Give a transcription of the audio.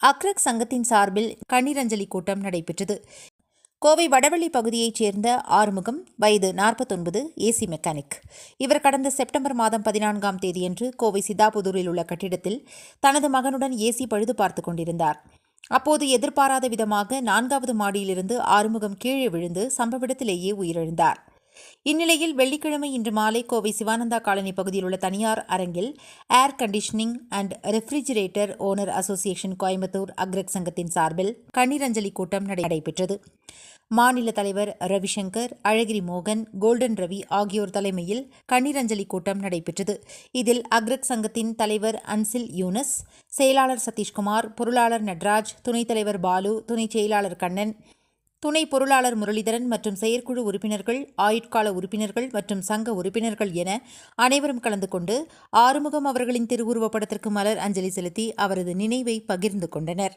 அக்ரக் சங்கத்தின் சார்பில் கண்ணீரஞ்சலி கூட்டம் நடைபெற்றது. கோவை வடவள்ளி பகுதியைச் சேர்ந்த ஆறுமுகம், வயது 49, ஏசி மெக்கானிக். இவர் கடந்த செப்டம்பர் மாதம் 14ஆம் தேதியன்று கோவை சித்தாபுதூரில் உள்ள கட்டிடத்தில் தனது மகனுடன் ஏசி பழுது பார்த்துக் கொண்டிருந்தார். அப்போது எதிர்பாராத விதமாக 4வது மாடியிலிருந்து ஆறுமுகம் கீழே விழுந்து சம்பவ இடத்திலேயே உயிரிழந்தார். இந்நிலையில் வெள்ளிக்கிழமை இன்று மாலை கோவை சிவானந்தா காலனி பகுதியில் உள்ள தனியார் அரங்கில் air conditioning and refrigerator owner association Coimbatore அக்ரக் சங்கத்தின் சார்பில் கண்ணீரஞ்சலி கூட்டம் நடைபெற்றது. மாநில தலைவர் ரவிசங்கர், அழகிரி மோகன், கோல்டன் ரவி ஆகியோர் தலைமையில் கண்ணீரஞ்சலி கூட்டம் நடைபெற்றது. இதில் அக்ரக் சங்கத்தின் தலைவர் அன்சில் யூனஸ், செயலாளர் சதீஷ்குமார், பொருளாளர் நட்ராஜ், துணைத் தலைவர் பாலு, துணைச் செயலாளர் கண்ணன், துணை பொருளாளர் முரளிதரன் மற்றும் செயற்குழு உறுப்பினர்கள், ஆயுட்கால உறுப்பினர்கள் மற்றும் சங்க உறுப்பினர்கள் என அனைவரும் கலந்து கொண்டு ஆறுமுகம் அவர்களின் திருவுருவப் படத்திற்கு மலர் அஞ்சலி செலுத்தி அவரது நினைவை பகிர்ந்து கொண்டனர்.